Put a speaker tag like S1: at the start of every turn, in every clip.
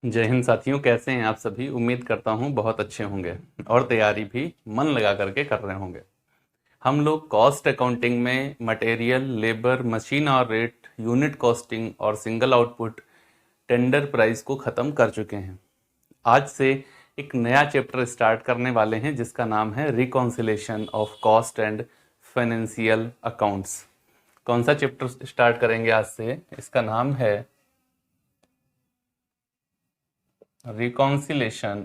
S1: जय हिंद साथियों, कैसे हैं आप सभी। उम्मीद करता हूं बहुत अच्छे होंगे और तैयारी भी मन लगा करके कर रहे होंगे। हम लोग कॉस्ट अकाउंटिंग में मटेरियल, लेबर, मशीन और रेट, यूनिट कॉस्टिंग और सिंगल आउटपुट, टेंडर प्राइस को ख़त्म कर चुके हैं। आज से एक नया चैप्टर स्टार्ट करने वाले हैं जिसका नाम है reconciliation of cost and financial accounts. कौन सा चैप्टर स्टार्ट करेंगे आज से? इसका नाम है reconciliation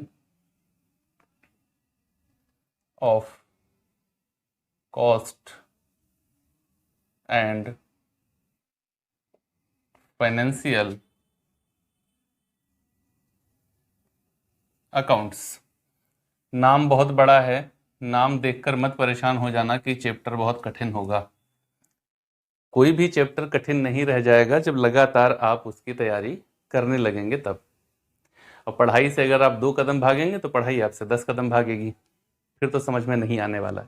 S1: of cost and financial accounts। नाम बहुत बड़ा है, नाम देखकर मत परेशान हो जाना कि चैप्टर बहुत कठिन होगा। कोई भी चैप्टर कठिन नहीं रह जाएगा जब लगातार आप उसकी तैयारी करने लगेंगे तब। और पढ़ाई से अगर आप 2 कदम भागेंगे तो पढ़ाई आपसे 10 कदम भागेगी, फिर तो समझ में नहीं आने वाला है।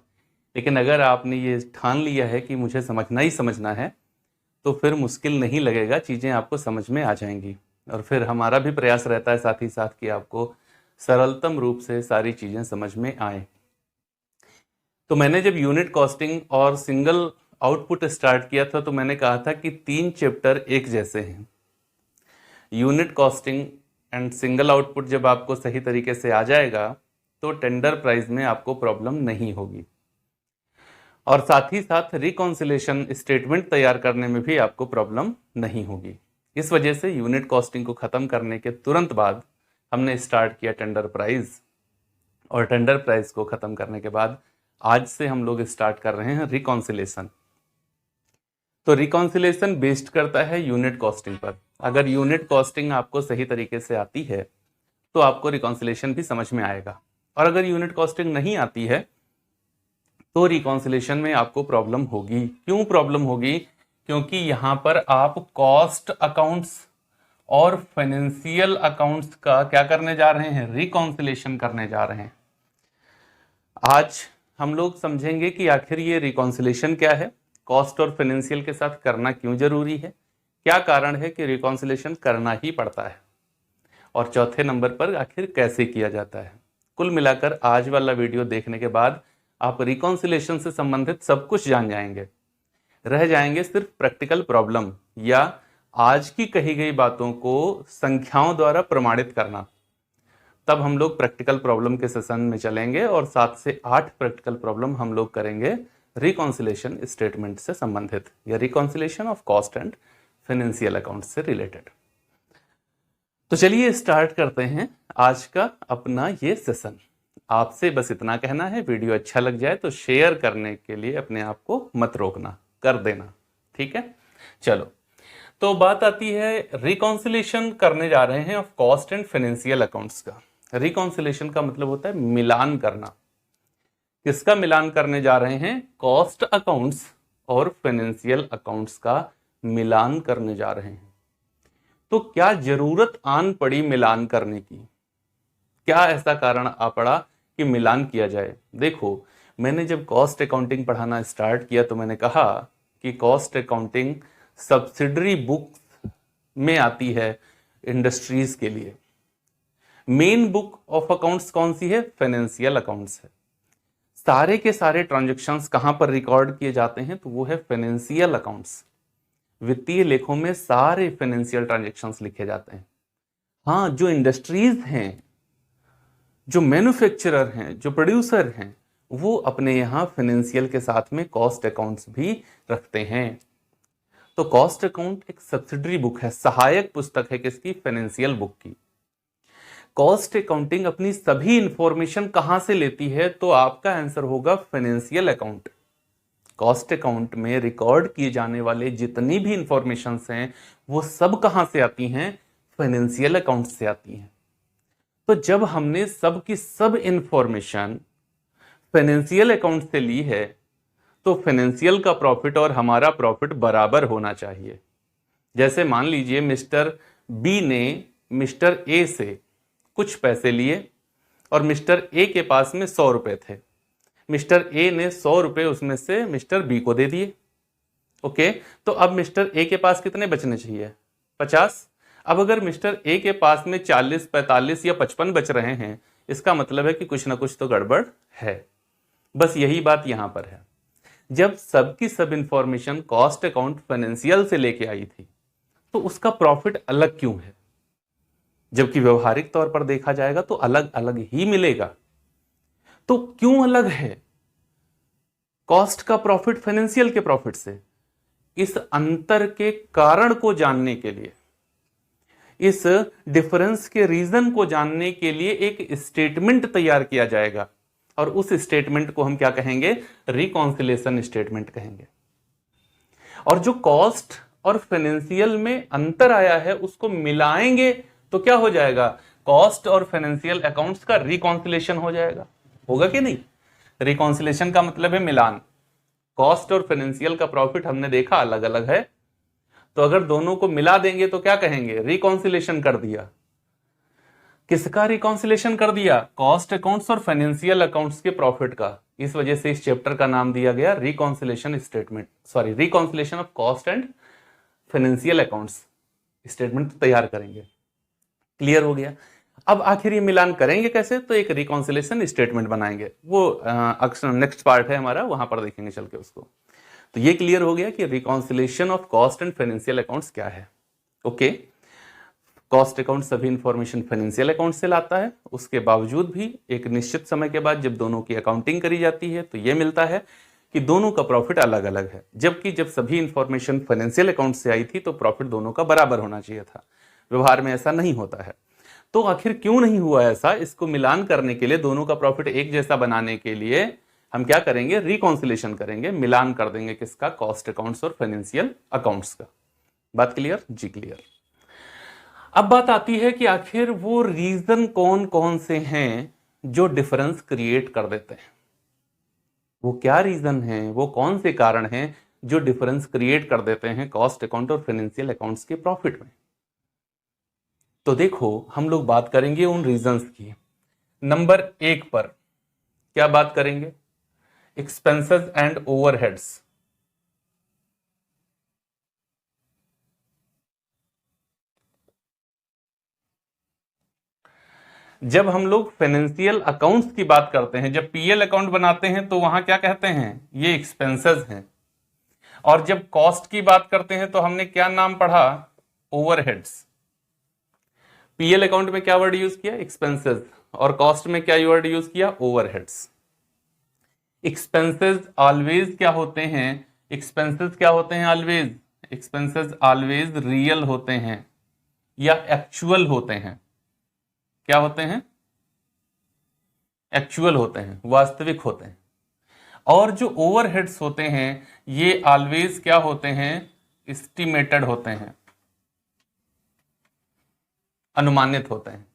S1: लेकिन अगर आपने ये ठान लिया है कि मुझे समझना ही समझना है, तो फिर मुश्किल नहीं लगेगा, चीज़ें आपको समझ में आ जाएंगी। और फिर हमारा भी प्रयास रहता है साथ ही साथ कि आपको सरलतम रूप से सारी चीज़ें समझ में आए। तो मैंने जब यूनिट कॉस्टिंग और सिंगल आउटपुट स्टार्ट किया था तो मैंने कहा था कि 3 चैप्टर एक जैसे हैं। Unit costing and single output जब आपको सही तरीके से आ जाएगा तो टेंडर प्राइस में आपको प्रॉब्लम नहीं होगी, और साथ ही साथ रिकॉन्सिलेशन स्टेटमेंट तैयार करने में भी आपको प्रॉब्लम नहीं होगी। इस वजह से यूनिट कॉस्टिंग को खत्म करने के तुरंत बाद हमने स्टार्ट किया टेंडर प्राइस, और टेंडर प्राइस को खत्म करने के बाद आज से हम लोग स्टार्ट कर रहे हैं रिकॉन्सिलेशन। तो रिकॉन्सिलेशन बेस्ड करता है यूनिट कॉस्टिंग पर। अगर यूनिट कॉस्टिंग आपको सही तरीके से आती है तो आपको रिकॉन्सिलेशन भी समझ में आएगा, और अगर यूनिट कॉस्टिंग नहीं आती है तो रिकॉन्सिलेशन में आपको प्रॉब्लम होगी। क्यों प्रॉब्लम होगी? क्योंकि यहां पर आप कॉस्ट अकाउंट्स और फाइनेंशियल अकाउंट्स का क्या करने जा रहे हैं? रिकॉन्सिलेशन करने जा रहे हैं। आज हम लोग समझेंगे कि आखिर ये रिकॉन्सिलेशन क्या है, कॉस्ट और फाइनेंशियल के साथ करना क्यों जरूरी है, क्या कारण है कि रिकॉन्सिलेशन करना ही पड़ता है, और चौथे नंबर पर आखिर कैसे किया जाता है। कुल मिलाकर आज वाला वीडियो देखने के बाद आप रिकॉन्सिलेशन से संबंधित सब कुछ जान जाएंगे। रह जाएंगे सिर्फ प्रैक्टिकल प्रॉब्लम या आज की कही गई बातों को संख्याओं द्वारा प्रमाणित करना। तब हम लोग प्रैक्टिकल प्रॉब्लम के सेशन में चलेंगे और 7 से 8 प्रैक्टिकल प्रॉब्लम हम लोग करेंगे रिकॉन्सिलेशन स्टेटमेंट से संबंधित या reconciliation of cost and financial account से रिलेटेड। तो चलिए स्टार्ट करते हैं आज का अपना ये सेशन। आपसे बस इतना कहना है, वीडियो अच्छा लग जाए तो शेयर करने के लिए अपने आप को मत रोकना, कर देना, ठीक है। चलो, तो बात आती है रिकॉन्सिलेशन करने जा रहे हैं of cost and financial accounts का। रिकॉन्सिलेशन का मतलब होता है मिलान करना। किसका मिलान करने जा रहे हैं? कॉस्ट अकाउंट्स और फाइनेंशियल अकाउंट्स का मिलान करने जा रहे हैं। तो क्या जरूरत आन पड़ी मिलान करने की? क्या ऐसा कारण आ पड़ा कि मिलान किया जाए? देखो, मैंने जब कॉस्ट अकाउंटिंग पढ़ाना स्टार्ट किया तो मैंने कहा कि कॉस्ट अकाउंटिंग सब्सिडरी बुक में आती है इंडस्ट्रीज के लिए। मेन बुक ऑफ अकाउंट्स कौन सी है? फाइनेंशियल अकाउंट्स है। सारे के सारे ट्रांजैक्शंस कहां पर रिकॉर्ड किए जाते हैं? तो वो है फाइनेंशियल अकाउंट्स। वित्तीय लेखों में सारे फाइनेंशियल ट्रांजैक्शंस लिखे जाते हैं। हाँ, जो इंडस्ट्रीज हैं, जो मैन्युफैक्चरर हैं, जो प्रोड्यूसर हैं, वो अपने यहां फाइनेंशियल के साथ में कॉस्ट अकाउंट्स भी रखते हैं। तो कॉस्ट अकाउंट एक सब्सिडरी बुक है, सहायक पुस्तक है किसकी? फाइनेंशियल बुक की। कॉस्ट अकाउंटिंग अपनी सभी इंफॉर्मेशन कहां से लेती है? तो आपका आंसर होगा फाइनेंशियल अकाउंट। कॉस्ट अकाउंट में रिकॉर्ड किए जाने वाले जितनी भी इंफॉर्मेशन हैं वो सब कहां से आती हैं? फाइनेंशियल अकाउंट से आती हैं। तो जब हमने सब की सब इंफॉर्मेशन फाइनेंशियल अकाउंट से ली है तो फाइनेंशियल का प्रॉफिट और हमारा प्रॉफिट बराबर होना चाहिए। जैसे मान लीजिए मिस्टर बी ने मिस्टर ए से कुछ पैसे लिए और मिस्टर ए के पास में 100 रुपए थे। मिस्टर ए ने 100 रुपए उसमें से मिस्टर बी को दे दिए। ओके, तो अब मिस्टर ए के पास कितने बचने चाहिए? 50। अब अगर मिस्टर ए के पास में 40, 45 या 55 बच रहे हैं, इसका मतलब है कि कुछ ना कुछ तो गड़बड़ है। बस यही बात यहां पर है। जब सबकी सब इंफॉर्मेशन कॉस्ट अकाउंट फाइनेंशियल से लेके आई थी, तो उसका प्रॉफिट अलग क्यों है? जबकि व्यवहारिक तौर पर देखा जाएगा तो अलग अलग ही मिलेगा। तो क्यों अलग है कॉस्ट का प्रॉफिट फाइनेंशियल के प्रॉफिट से? इस अंतर के कारण को जानने के लिए, इस डिफरेंस के रीजन को जानने के लिए एक स्टेटमेंट तैयार किया जाएगा, और उस स्टेटमेंट को हम क्या कहेंगे? रिकॉन्सिलेशन स्टेटमेंट कहेंगे। और जो कॉस्ट और फाइनेंशियल में अंतर आया है उसको मिलाएंगे तो क्या हो जाएगा? कॉस्ट और फाइनेंशियल अकाउंट्स का रिकॉन्सिलेशन हो जाएगा। होगा कि नहीं? रिकॉन्सिलेशन का मतलब है मिलान। कॉस्ट और फाइनेंशियल का प्रॉफिट हमने देखा अलग अलग है, तो अगर दोनों को मिला देंगे तो क्या कहेंगे? रिकॉन्सिलेशन कर दिया। किसका रिकॉन्सिलेशन कर दिया? कॉस्ट अकाउंट्स और फाइनेंशियल अकाउंट्स के प्रॉफिट का। इस वजह से इस चैप्टर का नाम दिया गया reconciliation statement, sorry reconciliation of cost and financial accounts. Statement तो तैयार करेंगे। क्लियर हो गया? अब आखिर ये मिलान करेंगे कैसे? तो एक रिकॉन्सिलेशन स्टेटमेंट बनाएंगे, वो अक्सर नेक्स्ट पार्ट है हमारा, वहां पर देखेंगे चल के उसको। तो ये क्लियर हो गया कि reconciliation of cost and financial accounts क्या है। ओके, कॉस्ट अकाउंट सभी इंफॉर्मेशन फाइनेंशियल अकाउंट से लाता है, उसके बावजूद भी एक निश्चित समय के बाद जब दोनों की अकाउंटिंग करी जाती है तो यह मिलता है कि दोनों का प्रॉफिट अलग अलग है। जबकि जब सभी इंफॉर्मेशन फाइनेंशियल अकाउंट से आई थी तो प्रॉफिट दोनों का बराबर होना चाहिए था। व्यवहार में ऐसा नहीं होता है। तो आखिर क्यों नहीं हुआ ऐसा? इसको मिलान करने के लिए, दोनों का प्रॉफिट एक जैसा बनाने के लिए हम क्या करेंगे? रिकॉन्सिलेशन करेंगे, मिलान कर देंगे। किसका? कॉस्ट अकाउंट्स और फाइनेंशियल अकाउंट्स का। बात क्लियर? जी क्लियर। अब बात आती है कि आखिर वो रीजन कौन कौन से हैं जो डिफरेंस क्रिएट कर देते हैं। वो क्या रीजन है, वो कौन से कारण हैं जो डिफरेंस क्रिएट कर देते हैं कॉस्ट अकाउंट और फाइनेंशियल अकाउंट्स के प्रॉफिट में? तो देखो, हम लोग बात करेंगे उन रीजंस की। नंबर 1 पर क्या बात करेंगे? Expenses and overheads. जब हम लोग फाइनेंशियल अकाउंट्स की बात करते हैं, जब पीएल अकाउंट बनाते हैं तो वहां क्या कहते हैं? ये एक्सपेंसेस हैं। और जब कॉस्ट की बात करते हैं तो हमने क्या नाम पढ़ा? ओवरहेड्स। पीएल अकाउंट में क्या वर्ड यूज किया? एक्सपेंसेस। और कॉस्ट में क्या वर्ड यूज किया? ओवरहेड्स। एक्सपेंसेस ऑलवेज क्या होते हैं? एक्सपेंसेस क्या होते हैं ऑलवेज? एक्सपेंसेस ऑलवेज रियल होते हैं या एक्चुअल होते हैं। क्या होते हैं? एक्चुअल होते हैं, वास्तविक होते हैं। और जो ओवरहेड्स होते हैं ये ऑलवेज क्या होते हैं? एस्टिमेटेड होते हैं, अनुमानित होते हैं।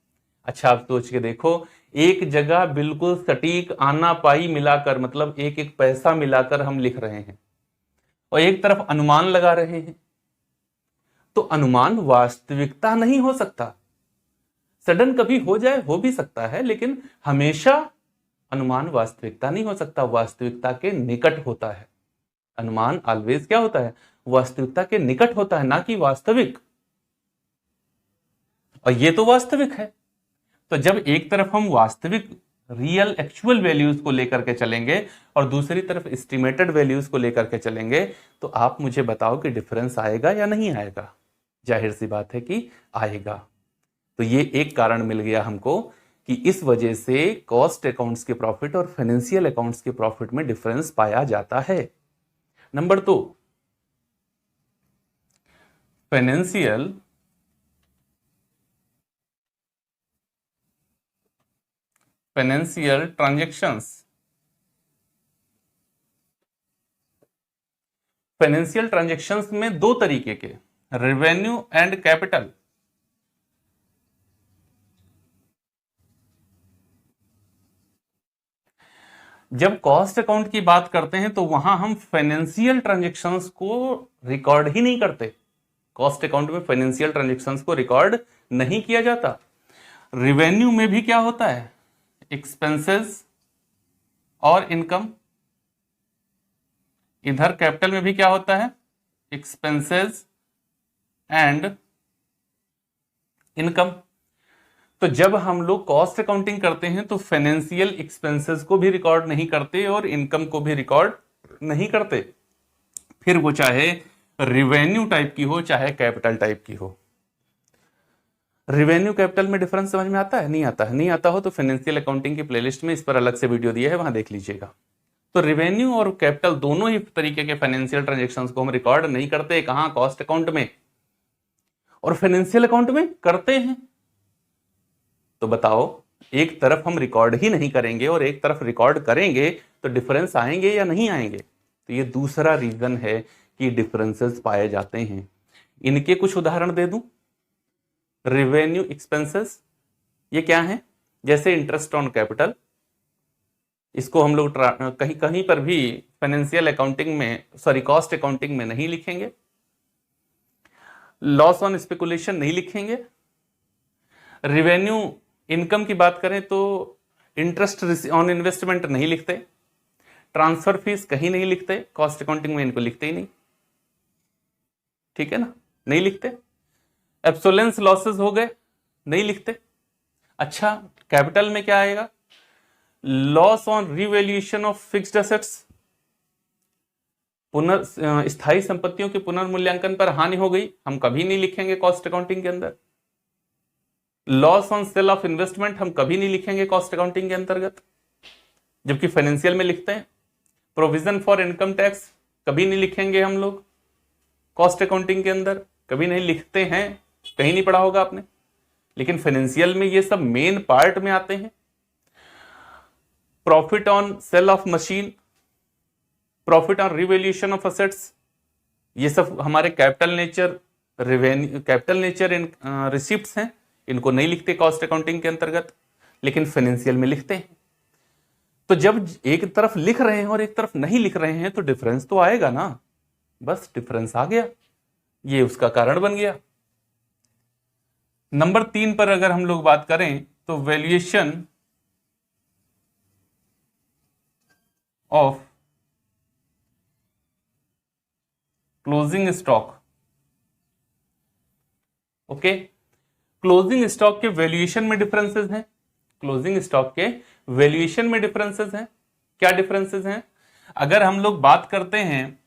S1: अच्छा, आप सोच के देखो, एक जगह बिल्कुल सटीक आना पाई मिलाकर, मतलब एक एक पैसा मिलाकर हम लिख रहे हैं और एक तरफ अनुमान लगा रहे हैं, तो अनुमान वास्तविकता नहीं हो सकता। सडन कभी हो जाए, हो भी सकता है, लेकिन हमेशा अनुमान वास्तविकता नहीं हो सकता। वास्तविकता के निकट होता है। अनुमान ऑलवेज क्या होता है? वास्तविकता के निकट होता है, ना कि वास्तविक। और ये तो वास्तविक है। तो जब एक तरफ हम वास्तविक रियल एक्चुअल वैल्यूज को लेकर के चलेंगे और दूसरी तरफ एस्टिमेटेड वैल्यूज को लेकर के चलेंगे, तो आप मुझे बताओ कि डिफरेंस आएगा या नहीं आएगा? जाहिर सी बात है कि आएगा। तो ये एक कारण मिल गया हमको कि इस वजह से कॉस्ट अकाउंट्स के प्रॉफिट और फाइनेंशियल अकाउंट्स के प्रॉफिट में डिफरेंस पाया जाता है। Number 2, financial transactions. Financial transactions में दो तरीके के, रेवेन्यू एंड कैपिटल। जब कॉस्ट अकाउंट की बात करते हैं तो वहां हम फाइनेंशियल ट्रांजैक्शंस को रिकॉर्ड ही नहीं करते। कॉस्ट अकाउंट में फाइनेंशियल ट्रांजैक्शंस को रिकॉर्ड नहीं किया जाता। रेवेन्यू में भी क्या होता है? एक्सपेंसेस और इनकम। इधर कैपिटल में भी क्या होता है? Expenses and income. तो जब हम लोग कॉस्ट अकाउंटिंग करते हैं तो फाइनेंशियल एक्सपेंसेस को भी रिकॉर्ड नहीं करते और इनकम को भी रिकॉर्ड नहीं करते, फिर वो चाहे रिवेन्यू टाइप की हो चाहे कैपिटल टाइप की हो। रिवेन्यू कैपिटल में डिफरेंस समझ में आता है? नहीं आता है? नहीं आता हो तो फाइनेंशियल अकाउंटिंग की प्लेलिस्ट में इस पर अलग से वीडियो दिया है, वहां देख लीजिएगा। तो रिवेन्यू और कैपिटल दोनों ही तरीके के फाइनेंशियल ट्रांजेक्शन्स को हम रिकॉर्ड नहीं करते। कहां? कॉस्ट अकाउंट में। और फाइनेंशियल अकाउंट में करते हैं। तो बताओ, एक तरफ हम रिकॉर्ड ही नहीं करेंगे और एक तरफ रिकॉर्ड करेंगे तो डिफरेंस आएंगे या नहीं आएंगे? तो ये दूसरा रीजन है कि डिफरेंसेस पाए जाते हैं। इनके कुछ उदाहरण दे दूं। रिवेन्यू एक्सपेंसेस ये क्या है? जैसे इंटरेस्ट ऑन कैपिटल, इसको हम लोग कहीं कहीं पर भी फाइनेंशियल अकाउंटिंग में, सॉरी कॉस्ट अकाउंटिंग में नहीं लिखेंगे। लॉस ऑन स्पेकुलेशन नहीं लिखेंगे। रिवेन्यू इनकम की बात करें तो इंटरेस्ट ऑन इन्वेस्टमेंट नहीं लिखते। ट्रांसफर फीस कहीं नहीं लिखते, कॉस्ट अकाउंटिंग में इनको लिखते ही नहीं। ठीक है ना, नहीं लिखते। एब्सोलेंस लॉसेस हो गए, नहीं लिखते। अच्छा, कैपिटल में क्या आएगा? Loss on revaluation of fixed assets, स्थायी संपत्तियों के पुनर्मूल्यांकन पर हानि हो गई, हम कभी नहीं लिखेंगे कॉस्ट अकाउंटिंग के अंदर। Loss on sale of investment हम कभी नहीं लिखेंगे कॉस्ट अकाउंटिंग के अंतर्गत, जबकि फाइनेंशियल में लिखते हैं। प्रोविजन फॉर इनकम टैक्स कभी नहीं लिखेंगे हम लोग कॉस्ट अकाउंटिंग के अंदर, कभी नहीं लिखते हैं, कहीं नहीं पढ़ा होगा आपने, लेकिन फाइनेंशियल में ये सब मेन पार्ट में आते हैं। Profit on sale of machine, profit on revaluation of assets, ये सब हमारे capital nature revenue, capital nature in receipts हैं, इनको नहीं लिखते कॉस्ट अकाउंटिंग के अंतर्गत, लेकिन फाइनेंशियल में लिखते हैं। तो जब एक तरफ लिख रहे हैं और एक तरफ नहीं लिख रहे हैं तो डिफरेंस तो आएगा ना। बस डिफरेंस आ गया, ये उसका कारण बन गया। नंबर 3 पर अगर हम लोग बात करें तो valuation of closing stock. Okay, closing stock के वैल्यूएशन में डिफरेंसेस हैं। क्लोजिंग स्टॉक के वैल्यूएशन में डिफरेंसेस हैं। क्या डिफरेंसेस हैं? अगर हम लोग बात करते हैं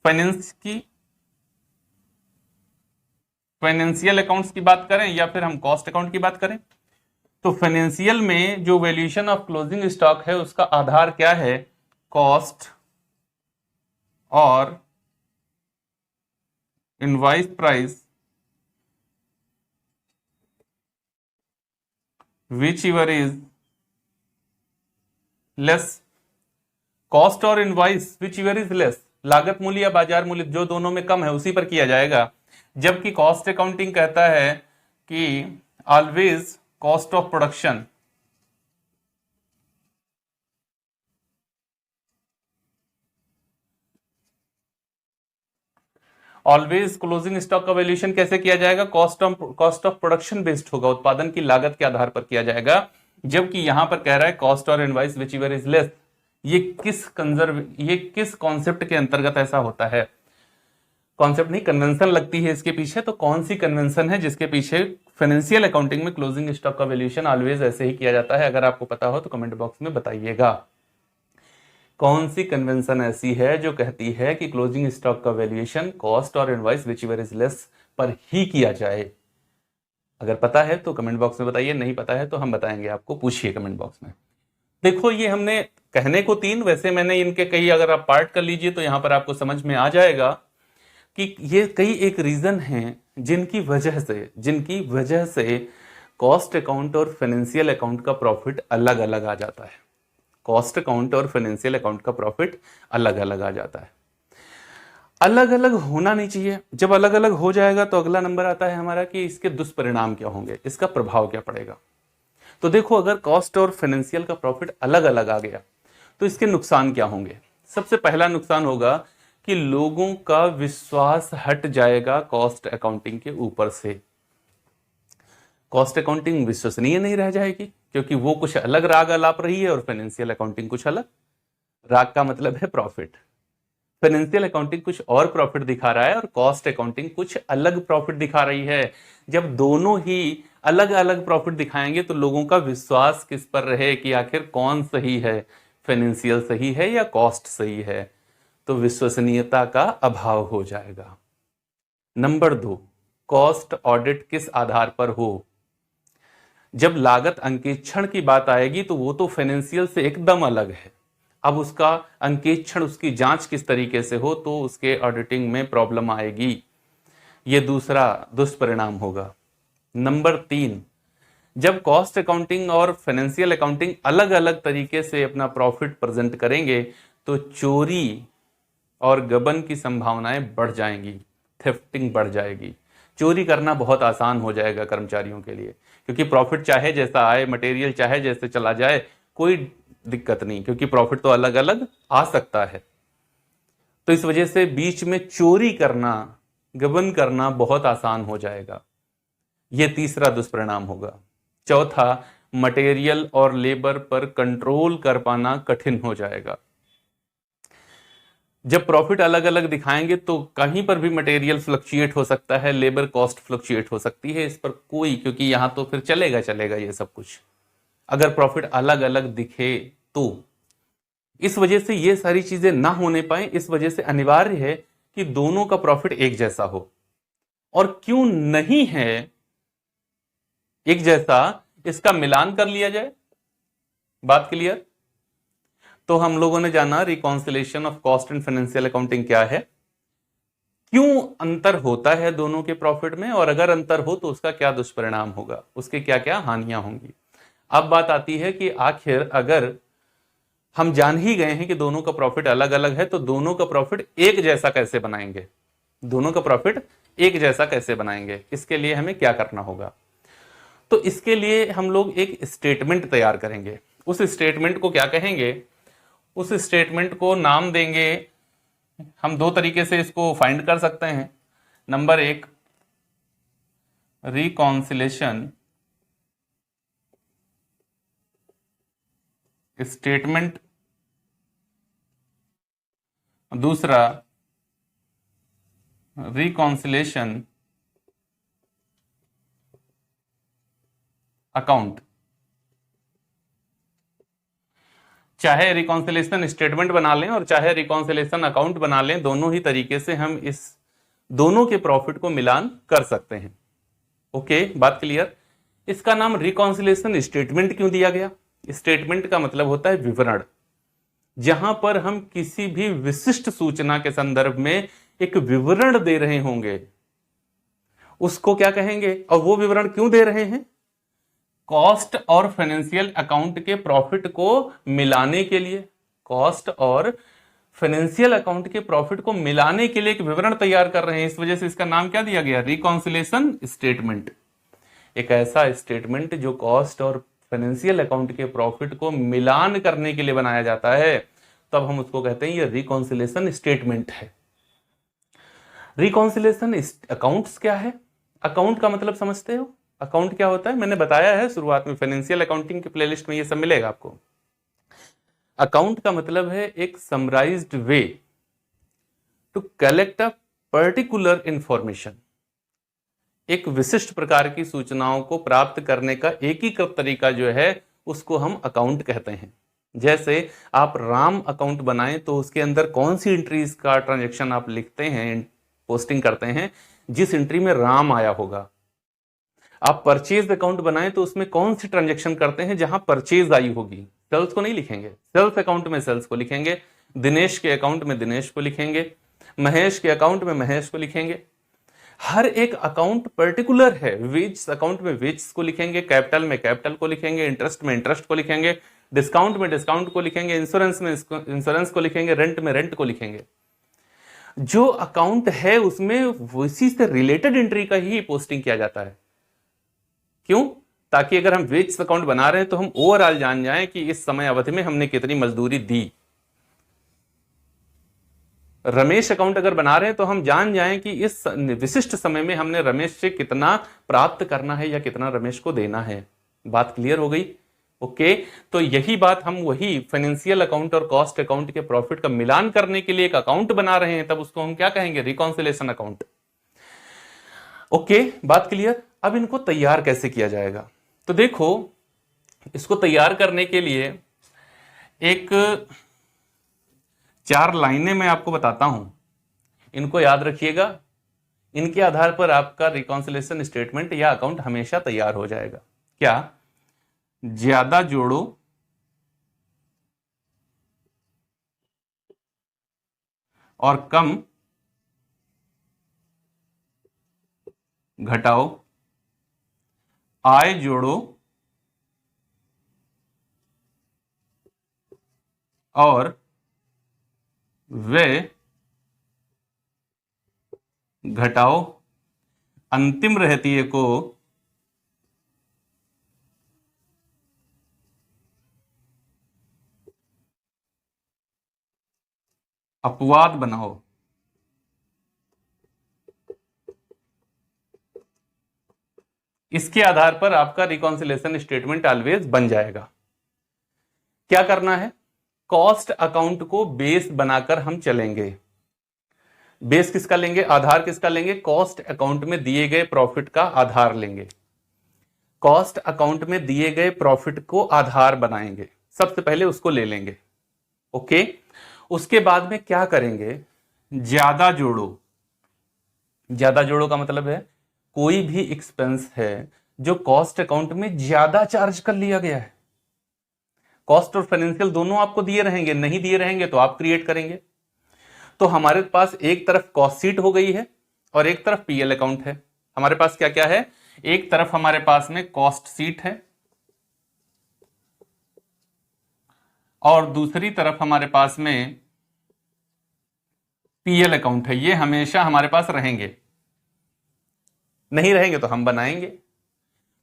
S1: फाइनेंस की, फाइनेंशियल अकाउंट्स की बात करें या फिर हम कॉस्ट अकाउंट की बात करें, तो फाइनेंशियल में जो वैल्यूएशन ऑफ क्लोजिंग स्टॉक है उसका आधार क्या है? कॉस्ट और invoice price whichever is less। Cost और इनवॉइस whichever is less, लागत मूल्य या बाजार मूल्य जो दोनों में कम है उसी पर किया जाएगा। जबकि कॉस्ट अकाउंटिंग कहता है कि always cost of production, always closing stock का वैल्यूएशन कैसे किया जाएगा? कॉस्ट ऑफ प्रोडक्शन बेस्ड होगा, उत्पादन की लागत के आधार पर किया जाएगा। जबकि यहां पर कह रहा है कॉस्ट और इनवॉइस व्हिचएवर इज लेस। ये किस कॉन्सेप्ट के अंतर्गत ऐसा होता है? कॉन्सेप्ट नहीं, कन्वेंशन लगती है इसके पीछे। तो कौन सी कन्वेंशन है जिसके पीछे फाइनेंशियल अकाउंटिंग में क्लोजिंग स्टॉक का वैल्यूएशन ऑलवेज ऐसे ही किया जाता है? अगर आपको पता हो तो कमेंट बॉक्स में बताइएगा। कौन सी कन्वेंशन ऐसी है जो कहती है कि क्लोजिंग स्टॉक का वैल्यूएशन कॉस्ट और इनवॉइस व्हिचएवर इज लेस पर ही किया जाए? अगर पता है तो कमेंट बॉक्स में बताइए, नहीं पता है तो हम बताएंगे आपको, पूछिए कमेंट बॉक्स में। देखो, ये हमने कहने को 3, वैसे मैंने इनके कई अगर आप पार्ट कर लीजिए तो यहां पर आपको समझ में आ जाएगा कि ये कई एक रीजन हैं जिनकी वजह से कॉस्ट अकाउंट और फाइनेंशियल अकाउंट का प्रॉफिट अलग अलग आ जाता है। कॉस्ट अकाउंट और फाइनेंशियल अकाउंट का प्रॉफिट अलग अलग आ जाता है। अलग अलग होना नहीं चाहिए। जब अलग अलग हो जाएगा तो अगला नंबर आता है हमारा कि इसके दुष्परिणाम क्या होंगे, इसका प्रभाव क्या पड़ेगा। तो देखो, अगर कॉस्ट और फाइनेंशियल का प्रॉफिट अलग अलग आ गया तो इसके नुकसान क्या होंगे? सबसे पहला नुकसान होगा कि लोगों का विश्वास हट जाएगा कॉस्ट अकाउंटिंग के ऊपर से। कॉस्ट अकाउंटिंग विश्वसनीय नहीं रह जाएगी क्योंकि वो कुछ अलग राग अलाप रही है और फाइनेंशियल अकाउंटिंग कुछ अलग। राग का मतलब है प्रॉफिट, फाइनेंशियल अकाउंटिंग कुछ और प्रॉफिट दिखा रहा है और कॉस्ट अकाउंटिंग कुछ अलग प्रॉफिट दिखा रही है। जब दोनों ही अलग अलग प्रॉफिट दिखाएंगे तो लोगों का विश्वास किस पर रहे कि आखिर कौन सही है, फाइनेंशियल सही है या कॉस्ट सही है, तो विश्वसनीयता का अभाव हो जाएगा। नंबर 2, कॉस्ट ऑडिट किस आधार पर हो। जब लागत अंकेक्षण की बात आएगी तो वो तो फाइनेंशियल से एकदम अलग है। अब उसका अंकेक्षण, उसकी जांच किस तरीके से हो तो उसके ऑडिटिंग में प्रॉब्लम आएगी। ये दूसरा दुष्परिणाम होगा। नंबर 3, जब कॉस्ट अकाउंटिंग और फाइनेंशियल अकाउंटिंग अलग अलग तरीके से अपना प्रॉफिट प्रेजेंट करेंगे तो चोरी और गबन की संभावनाएं बढ़ जाएंगी, थेफ्टिंग बढ़ जाएगी। चोरी करना बहुत आसान हो जाएगा कर्मचारियों के लिए, क्योंकि प्रॉफिट चाहे जैसा आए, मटेरियल चाहे जैसे चला जाए, कोई दिक्कत नहीं, क्योंकि प्रॉफिट तो अलग अलग आ सकता है। तो इस वजह से बीच में चोरी करना, गबन करना बहुत आसान हो जाएगा। यह तीसरा दुष्परिणाम होगा। चौथा, मटेरियल और लेबर पर कंट्रोल कर पाना कठिन हो जाएगा। जब प्रॉफिट अलग अलग दिखाएंगे तो कहीं पर भी मटेरियल फ्लक्चुएट हो सकता है, लेबर कॉस्ट फ्लक्चुएट हो सकती है, इस पर कोई, क्योंकि यहां तो फिर चलेगा ये सब कुछ अगर प्रॉफिट अलग अलग दिखे तो। इस वजह से ये सारी चीजें ना होने पाए, इस वजह से अनिवार्य है कि दोनों का प्रॉफिट एक जैसा हो। और क्यों नहीं है एक जैसा, इसका मिलान कर लिया जाए। बात क्लियर? तो हम लोगों ने जाना reconciliation of cost and financial accounting क्या है, क्यों अंतर होता है दोनों के प्रॉफिट में, और अगर अंतर हो तो उसका क्या दुष्परिणाम होगा, उसके क्या क्या हानियां होंगी। अब बात आती है कि आखिर अगर हम जान ही गए हैं कि दोनों का प्रॉफिट अलग अलग है तो दोनों का प्रॉफिट एक जैसा कैसे बनाएंगे, दोनों का प्रॉफिट एक जैसा कैसे बनाएंगे, इसके लिए हमें क्या करना होगा। तो इसके लिए हम लोग एक स्टेटमेंट तैयार करेंगे। उस स्टेटमेंट को क्या कहेंगे, उस स्टेटमेंट को नाम देंगे, हम दो तरीके से इसको फाइंड कर सकते हैं। नंबर 1, रिकॉन्सिलेशन स्टेटमेंट, दूसरा रिकॉन्सिलेशन अकाउंट। चाहे रिकॉन्सिलेशन स्टेटमेंट बना लें और चाहे रिकॉन्सिलेशन अकाउंट बना लें, दोनों ही तरीके से हम इस दोनों के प्रॉफिट को मिलान कर सकते हैं। ओके, बात क्लियर? इसका नाम रिकॉन्सिलेशन स्टेटमेंट क्यों दिया गया? स्टेटमेंट का मतलब होता है विवरण, जहां पर हम किसी भी विशिष्ट सूचना के संदर्भ में एक विवरण दे रहे होंगे, उसको क्या कहेंगे। और वो विवरण क्यों दे रहे हैं? कॉस्ट और फाइनेंशियल अकाउंट के प्रॉफिट को मिलाने के लिए, कॉस्ट और फाइनेंशियल अकाउंट के प्रॉफिट को मिलाने के लिए एक विवरण तैयार कर रहे हैं। इस वजह से इसका नाम क्या दिया गया, रिकॉन्सिलेशन स्टेटमेंट। एक ऐसा स्टेटमेंट जो कॉस्ट और फाइनेंशियल अकाउंट के प्रॉफिट को मिलान करने के लिए बनाया जाता है, तब हम उसको कहते हैं ये रिकॉन्सिलेशन स्टेटमेंट है। रिकॉन्सिलेशन अकाउंट्स क्या है? अकाउंट का मतलब समझते हो? अकाउंट क्या होता है, मैंने बताया है शुरुआत में, फाइनेंशियल अकाउंटिंग के प्लेलिस्ट में ये सब मिलेगा आपको। अकाउंट का मतलब है एक summarized way to collect a particular information. एक विशिष्ट प्रकार की सूचनाओं को प्राप्त करने का एकीकृत तरीका जो है उसको हम अकाउंट कहते हैं। जैसे आप राम अकाउंट बनाएं तो उसके अंदर कौन सी एंट्रीज का ट्रांजैक्शन आप लिखते हैं, पोस्टिंग करते हैं, जिस एंट्री में राम आया होगा। आप परचेज अकाउंट बनाएं तो उसमें कौन सी ट्रांजैक्शन करते हैं जहां परचेज आई होगी, सेल्स को नहीं लिखेंगे, सेल्स अकाउंट में सेल्स को लिखेंगे, दिनेश के अकाउंट में दिनेश को लिखेंगे, महेश के अकाउंट में महेश को लिखेंगे। हर एक अकाउंट पर्टिकुलर है। वेज अकाउंट में वेज को लिखेंगे, कैपिटल में कैपिटल को लिखेंगे, इंटरेस्ट में इंटरेस्ट को लिखेंगे, डिस्काउंट में डिस्काउंट को लिखेंगे, इंश्योरेंस में इंश्योरेंस को लिखेंगे, रेंट में रेंट को लिखेंगे। जो अकाउंट है उसमें उसी से रिलेटेड एंट्री का ही पोस्टिंग किया जाता है। क्यों? ताकि अगर हम वेज अकाउंट बना रहे हैं तो हम ओवरऑल जान जाएं कि इस समय अवधि में हमने कितनी मजदूरी दी। रमेश अकाउंट अगर बना रहे हैं तो हम जान जाएं कि इस विशिष्ट समय में हमने रमेश से कितना प्राप्त करना है या कितना रमेश को देना है। बात क्लियर हो गई? ओके, तो यही बात हम वही फाइनेंशियल अकाउंट और कॉस्ट अकाउंट के प्रॉफिट का मिलान करने के लिए एक अकाउंट बना रहे हैं, तब उसको हम क्या कहेंगे, रिकॉन्सिलेशन अकाउंट। ओके, बात क्लियर। अब इनको तैयार कैसे किया जाएगा, तो देखो इसको तैयार करने के लिए एक 4 लाइनें मैं आपको बताता हूं, इनको याद रखिएगा। इनके आधार पर आपका रिकॉन्सिलेशन स्टेटमेंट या अकाउंट हमेशा तैयार हो जाएगा। क्या? ज्यादा जोड़ो और कम घटाओ, आय जोड़ो और व्यय घटाओ, अंतिम रहतिये को अपवाद बनाओ। इसके आधार पर आपका रिकॉन्सिलेशन स्टेटमेंट ऑलवेज बन जाएगा। क्या करना है, कॉस्ट अकाउंट को बेस बनाकर हम चलेंगे। बेस किसका लेंगे, आधार किसका लेंगे, कॉस्ट अकाउंट में दिए गए प्रॉफिट का आधार लेंगे। कॉस्ट अकाउंट में दिए गए प्रॉफिट को आधार बनाएंगे, सबसे पहले उसको ले लेंगे। ओके, उसके बाद में क्या करेंगे, ज्यादा जोड़ो। ज्यादा जोड़ो का मतलब है कोई भी एक्सपेंस है जो कॉस्ट अकाउंट में ज्यादा चार्ज कर लिया गया है। कॉस्ट और फाइनेंशियल दोनों आपको दिए रहेंगे, नहीं दिए रहेंगे तो आप क्रिएट करेंगे। तो हमारे पास एक तरफ कॉस्ट शीट हो गई है और एक तरफ पीएल अकाउंट है। हमारे पास क्या क्या है, एक तरफ हमारे पास में कॉस्ट शीट है और दूसरी तरफ हमारे पास में पीएल अकाउंट है। ये हमेशा हमारे पास रहेंगे, नहीं रहेंगे तो हम बनाएंगे।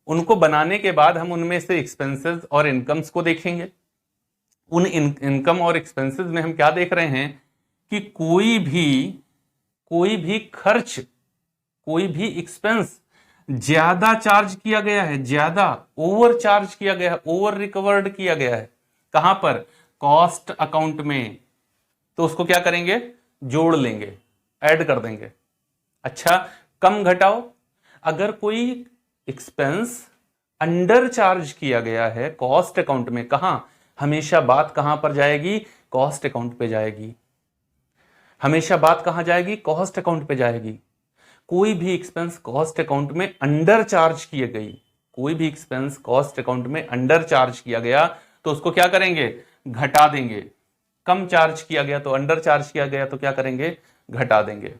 S1: उनको बनाने के बाद हम उनमें से एक्सपेंसेस और इनकम्स को देखेंगे। उन इनकम और एक्सपेंसेस में हम क्या देख रहे हैं कि कोई भी खर्च, कोई भी एक्सपेंस ज्यादा चार्ज किया गया है, ज्यादा ओवर चार्ज किया गया है, ओवर रिकवर्ड किया गया है। कहां पर, कॉस्ट अकाउंट में। तो उसको क्या करेंगे, जोड़ लेंगे, ऐड कर देंगे। अच्छा, कम घटाओ, अगर कोई एक्सपेंस अंडर चार्ज किया गया है कॉस्ट अकाउंट में, कहां, हमेशा बात कहां पर जाएगी, कॉस्ट अकाउंट पे जाएगी। हमेशा बात कहां जाएगी, कॉस्ट अकाउंट पे जाएगी। कोई भी एक्सपेंस कॉस्ट अकाउंट में अंडर चार्ज किए गई, कोई भी एक्सपेंस कॉस्ट अकाउंट में अंडर चार्ज किया गया तो उसको क्या करेंगे, घटा देंगे। कम चार्ज किया गया तो, अंडर चार्ज किया गया तो क्या करेंगे, घटा देंगे।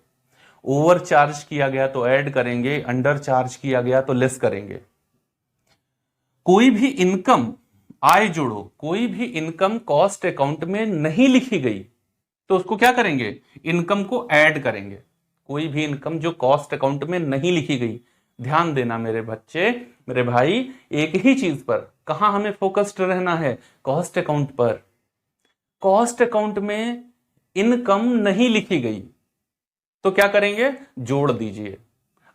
S1: ओवर चार्ज किया गया तो ऐड करेंगे, अंडर चार्ज किया गया तो लेस करेंगे। कोई भी इनकम, आय जोड़ो, कोई भी इनकम कॉस्ट अकाउंट में नहीं लिखी गई तो उसको क्या करेंगे, इनकम को ऐड करेंगे। कोई भी इनकम जो कॉस्ट अकाउंट में नहीं लिखी गई, ध्यान देना मेरे बच्चे, मेरे भाई, एक ही चीज पर कहां हमें फोकस्ड रहना है, कॉस्ट अकाउंट पर। कॉस्ट अकाउंट में इनकम नहीं लिखी गई तो क्या करेंगे, जोड़ दीजिए।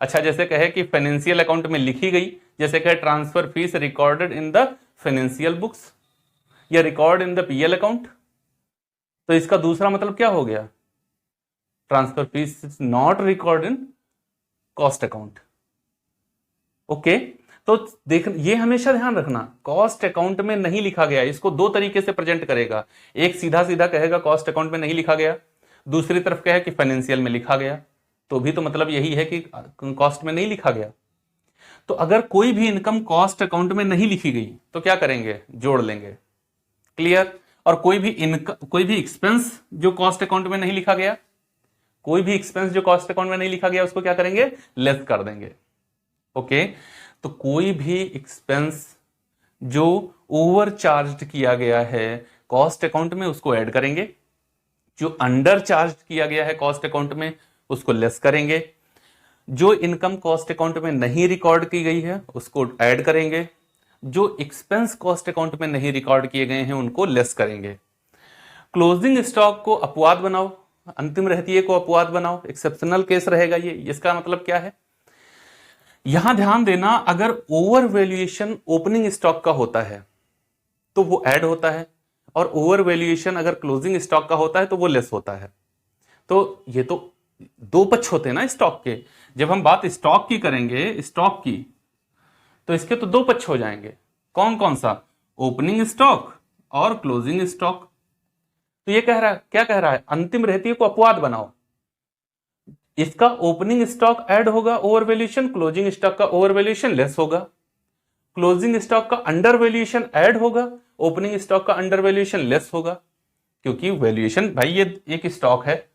S1: अच्छा, जैसे कहे कि फाइनेंशियल अकाउंट में लिखी गई, जैसे कहे transfer fees recorded in the financial books या record in the PL account, तो इसका दूसरा मतलब क्या हो गया, transfer fees is not record in cost account. Okay, तो देख, ये हमेशा ध्यान रखना, कॉस्ट अकाउंट में नहीं लिखा गया, इसको दो तरीके से प्रेजेंट करेगा। एक सीधा सीधा कहेगा कॉस्ट अकाउंट में नहीं लिखा गया, दूसरी तरफ कहे कि फाइनेंशियल में लिखा गया, तो भी तो मतलब यही है कि कॉस्ट में नहीं लिखा गया। तो अगर कोई भी इनकम कॉस्ट अकाउंट में नहीं लिखी गई तो क्या करेंगे, जोड़ लेंगे। क्लियर। और कोई भी एक्सपेंस जो कॉस्ट अकाउंट में नहीं लिखा गया, कोई भी एक्सपेंस जो कॉस्ट अकाउंट में नहीं लिखा गया उसको क्या करेंगे, लेस कर देंगे। ओके, तो कोई भी एक्सपेंस जो ओवर चार्ज किया गया है कॉस्ट अकाउंट में उसको ऐड करेंगे, जो अंडर चार्ज किया गया है कॉस्ट अकाउंट में उसको लेस करेंगे, जो इनकम कॉस्ट अकाउंट में नहीं रिकॉर्ड की गई है उसको ऐड करेंगे, जो एक्सपेंस कॉस्ट अकाउंट में नहीं रिकॉर्ड किए गए हैं उनको लेस करेंगे। क्लोजिंग स्टॉक को अपवाद बनाओ, अंतिम रहतिये को अपवाद बनाओ, एक्सेप्शनल केस रहेगा ये। इसका मतलब क्या है, यहां ध्यान देना, अगर ओवर वैल्यूएशन ओपनिंग स्टॉक का होता है तो वो ऐड होता है, और ओवर वैल्यूएशन अगर क्लोजिंग स्टॉक का होता है तो वो लेस होता है। तो ये तो दो पक्ष होते हैं ना स्टॉक के। जब हम बात स्टॉक की करेंगे, स्टॉक की, तो इसके तो दो पक्ष हो जाएंगे। कौन कौन सा? ओपनिंग स्टॉक और क्लोजिंग स्टॉक। तो ये कह रहा है, क्या कह रहा है? अंतिम रहती को अपवाद बनाओ। इसका ओपनिंग स्टॉक ऐड होगा ओवर वैल्यूएशन, क्लोजिंग स्टॉक का ओवर वैल्यूएशन लेस होगा। क्लोजिंग स्टॉक का अंडर वैल्यूएशन ऐड होगा, ओपनिंग स्टॉक का अंडर वैल्यूएशन लेस होगा। क्योंकि वैल्यूएशन भाई ये एक स्टॉक है,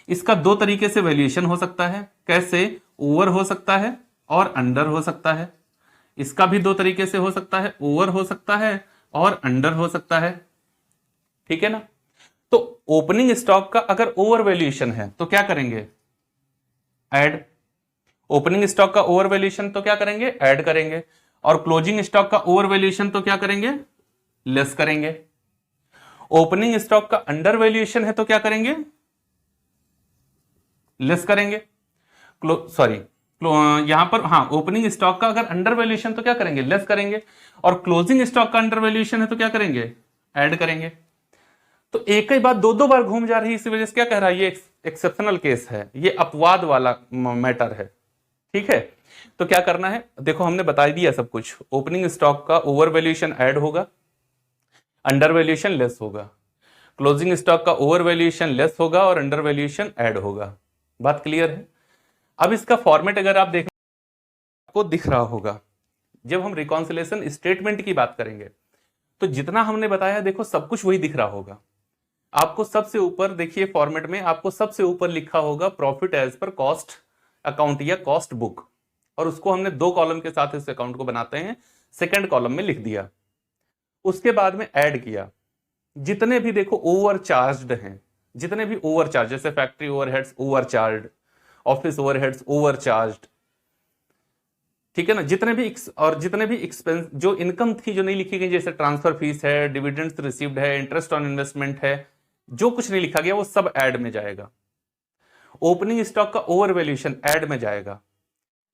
S1: इसका दो तरीके से वैल्यूएशन हो सकता है। कैसे? ओवर हो सकता है और अंडर हो सकता है। इसका भी दो तरीके से हो सकता है, ओवर हो सकता है और अंडर हो सकता है। ठीक है ना? तो ओपनिंग स्टॉक का अगर ओवर वैल्यूएशन है तो क्या करेंगे? ऐड। ओपनिंग स्टॉक का ओवर वैल्यूएशन तो क्या करेंगे? ऐड करेंगे। और क्लोजिंग स्टॉक का ओवर वैल्यूएशन तो क्या करेंगे? लेस करेंगे। ओपनिंग स्टॉक का अंडर वैल्यूएशन है तो क्या करेंगे? लेस करेंगे। सॉरी, यहां पर हाँ, ओपनिंग स्टॉक का अगर अंडर वैल्यूएशन तो क्या करेंगे? लेस करेंगे। और क्लोजिंग स्टॉक का अंडर वैल्यूएशन है तो क्या करेंगे? ऐड करेंगे। तो एक ही बात दो दो बार घूम जा रही है, इसी वजह से क्या कह रहा है? ये एक्सेप्शनल केस है, ये अपवाद वाला मैटर है। ठीक है? तो क्या करना है? देखो हमने बता दिया सब कुछ। ओपनिंग स्टॉक का ओवर वैल्यूएशन ऐड होगा, अंडर वैल्यूएशन लेस होगा। क्लोजिंग स्टॉक का ओवर वैल्यूएशन लेस होगा और अंडर वैल्यूएशन ऐड होगा। बात क्लियर है? अब इसका फॉर्मेट अगर आप देख, आपको दिख रहा होगा। जब हम रिकॉन्सिलेशन स्टेटमेंट की बात करेंगे तो जितना हमने बताया देखो सब कुछ वही दिख रहा होगा आपको। सबसे ऊपर देखिए फॉर्मेट में आपको सबसे ऊपर लिखा होगा profit as per cost account या कॉस्ट बुक, और उसको हमने दो कॉलम के साथ इस अकाउंट को बनाते हैं, सेकंड कॉलम में लिख दिया। उसके बाद में ऐड किया जितने भी देखो ओवर चार्ज्ड हैं, जितने भी ओवर चार्ज, जैसे factory overheads over charge, office overheads over charge, ठीक है ना, जितने भी एक्सपेंस जो इनकम थी जो नहीं लिखी गई, जैसे ट्रांसफर फीस है, डिविडेंड्स रिसीव्ड है, इंटरेस्ट ऑन इन्वेस्टमेंट है, जो कुछ नहीं लिखा गया वो सब ऐड में जाएगा। ओपनिंग स्टॉक का ओवर वैल्यूएशन ऐड में जाएगा।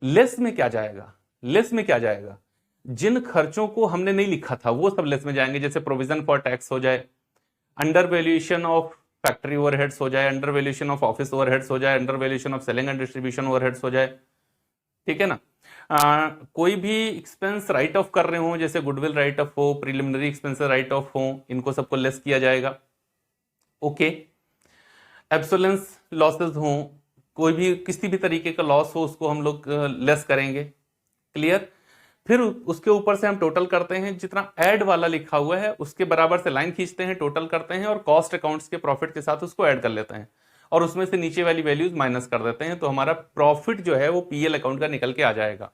S1: लेस में क्या जाएगा? लेस में क्या जाएगा? जिन खर्चों को हमने नहीं लिखा था वो सब लेस में जाएंगे, जैसे प्रोविजन फॉर टैक्स हो जाए, under valuation of factory overheads हो जाए, under valuation of office overheads हो जाए, under valuation of selling and distribution overheads हो जाए। ठीक है ना? कोई भी एक्सपेंस राइट ऑफ कर रहे हो, जैसे गुडविल राइट ऑफ हो, प्रिलिमिनरी एक्सपेंस राइट ऑफ हो, इनको सबको लेस किया जाएगा। ओके। एब्सोलेंस लॉसेस हो, कोई भी किसी भी तरीके का लॉस हो उसको हम लोग लेस करेंगे। क्लियर? फिर उसके ऊपर से हम टोटल करते हैं, जितना ऐड वाला लिखा हुआ है उसके बराबर से लाइन खींचते हैं, टोटल करते हैं और कॉस्ट अकाउंट्स के प्रॉफिट के साथ उसको ऐड कर लेते हैं और उसमें से नीचे वाली वैल्यूज माइनस कर देते हैं, तो हमारा प्रॉफिट जो है वो पीएल अकाउंट का निकल के आ जाएगा।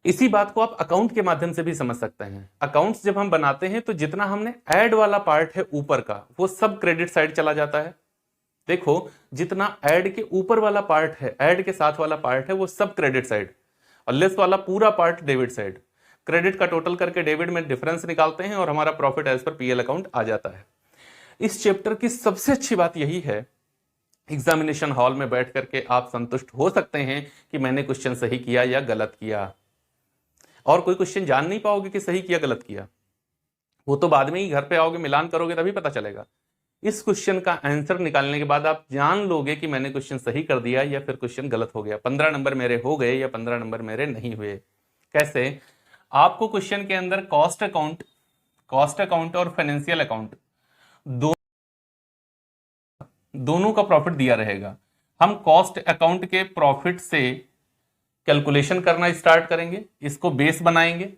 S1: इसी बात को आप अकाउंट के माध्यम से भी समझ सकते हैं। अकाउंट्स जब हम बनाते हैं तो जितना हमने ऐड वाला पार्ट है ऊपर का वो सब क्रेडिट साइड चला जाता है। देखो जितना ऐड के ऊपर वाला पार्ट है, ऐड के साथ वाला पार्ट है वो सब क्रेडिट साइड, और लेस वाला पूरा पार्ट डेबिट साइड। क्रेडिट का टोटल करके डेबिट में डिफरेंस निकालते हैं और हमारा profit as per PL account आ जाता है। इस चैप्टर की सबसे अच्छी बात यही है, एग्जामिनेशन हॉल में बैठ करके आप संतुष्ट हो सकते हैं कि मैंने क्वेश्चन सही किया या गलत किया, और कोई क्वेश्चन जान नहीं पाओगे कि सही किया गलत किया, वो तो बाद में ही घर पे आओगे मिलान करोगे तभी पता चलेगा। इस क्वेश्चन का आंसर निकालने के बाद आप जान लोगे कि मैंने क्वेश्चन सही कर दिया या फिर क्वेश्चन गलत हो गया, 15 नंबर मेरे हो गए या 15 नंबर मेरे नहीं हुए। कैसे? आपको क्वेश्चन के अंदर कॉस्ट अकाउंट और फाइनेंशियल अकाउंट दोनों का प्रॉफिट दिया रहेगा। हम कॉस्ट अकाउंट के प्रॉफिट से कैलकुलेशन करना स्टार्ट करेंगे, इसको बेस बनाएंगे,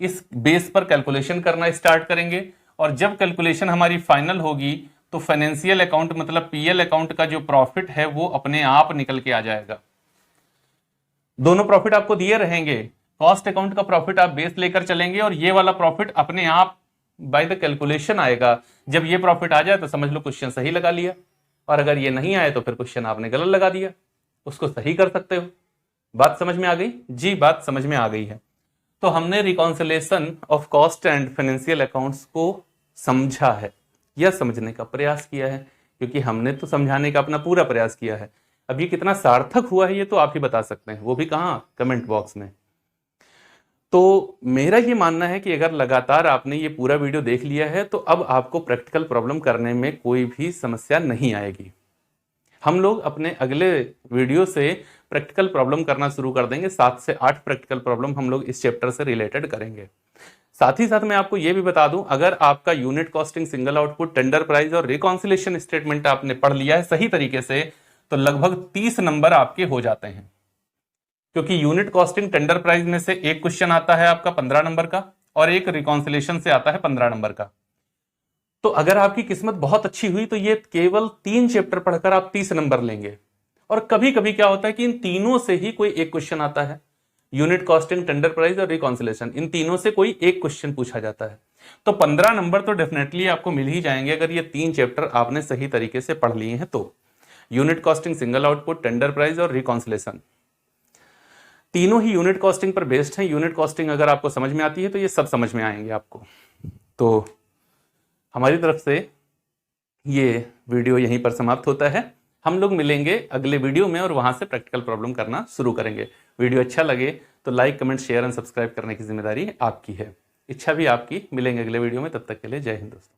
S1: इस बेस पर कैलकुलेशन करना स्टार्ट करेंगे, और जब कैलकुलेशन हमारी फाइनल होगी तो फाइनेंशियल अकाउंट मतलब पीएल अकाउंट का जो प्रॉफिट है वो अपने आप निकल के आ जाएगा। दोनों प्रॉफिट आपको दिए रहेंगे, कॉस्ट अकाउंट का प्रॉफिट आप बेस लेकर चलेंगे और ये वाला प्रॉफिट अपने आप बाय द कैलकुलेशन आएगा। जब ये प्रॉफिट आ जाए तो समझ लो क्वेश्चन सही लगा लिया, और अगर ये नहीं आए तो फिर क्वेश्चन आपने गलत लगा दिया, उसको सही कर सकते हो। बात समझ में आ गई? जी बात समझ में आ गई है। तो हमने reconciliation of cost and financial accounts को समझा है या समझने का प्रयास किया है, क्योंकि हमने तो समझाने का अपना पूरा प्रयास किया है। अब ये कितना सार्थक हुआ है ये तो आप ही बता सकते हैं, वो भी कहाँ? कमेंट बॉक्स में। तो मेरा ये मानना है कि अगर लगातार आपने ये पूरा वीडियो देख लिया है तो अब आपको प्रैक्टिकल प्रॉब्लम करने में कोई भी समस्या नहीं आएगी। हम लोग अपने अगले वीडियो से प्रैक्टिकल प्रॉब्लम करना शुरू कर देंगे। 7 से 8 प्रैक्टिकल प्रॉब्लम हम लोग इस चैप्टर से रिलेटेड करेंगे। साथ ही साथ मैं आपको यह भी बता दूं, अगर आपका unit costing, single output, tender price और रिकॉन्सिलेशन स्टेटमेंट आपने पढ़ लिया है सही तरीके से, तो लगभग 30 नंबर आपके हो जाते हैं। क्योंकि यूनिट कॉस्टिंग, टेंडर प्राइस में से एक क्वेश्चन आता है आपका 15 नंबर का और एक रिकॉन्सिलेशन से आता है 15 नंबर का। तो अगर आपकी किस्मत बहुत अच्छी हुई तो ये केवल 3 चैप्टर पढ़कर आप 30 नंबर लेंगे। और कभी कभी क्या होता है कि इन तीनों से ही कोई एक क्वेश्चन आता है, यूनिट कॉस्टिंग, टेंडर प्राइस और रिकॉन्सिलेशन, इन तीनों से कोई एक क्वेश्चन पूछा जाता है। तो 15 नंबर तो डेफिनेटली आपको मिल ही जाएंगे अगर ये 3 चैप्टर आपने सही तरीके से पढ़ लिए हैं तो। Unit costing, single output, tender price और रिकॉन्सिलेशन, तीनों ही यूनिट कॉस्टिंग पर बेस्ड हैं। यूनिट कॉस्टिंग अगर आपको समझ में आती है तो ये सब समझ में आएंगे आपको। तो हमारी तरफ से ये वीडियो यहीं पर समाप्त होता है। हम लोग मिलेंगे अगले वीडियो में और वहां से प्रैक्टिकल प्रॉब्लम करना शुरू करेंगे। वीडियो अच्छा लगे तो like, comment, share and subscribe करने की जिम्मेदारी आपकी है। इच्छा भी आपकी। मिलेंगे अगले वीडियो में, तब तक के लिए जय हिंद दोस्तों।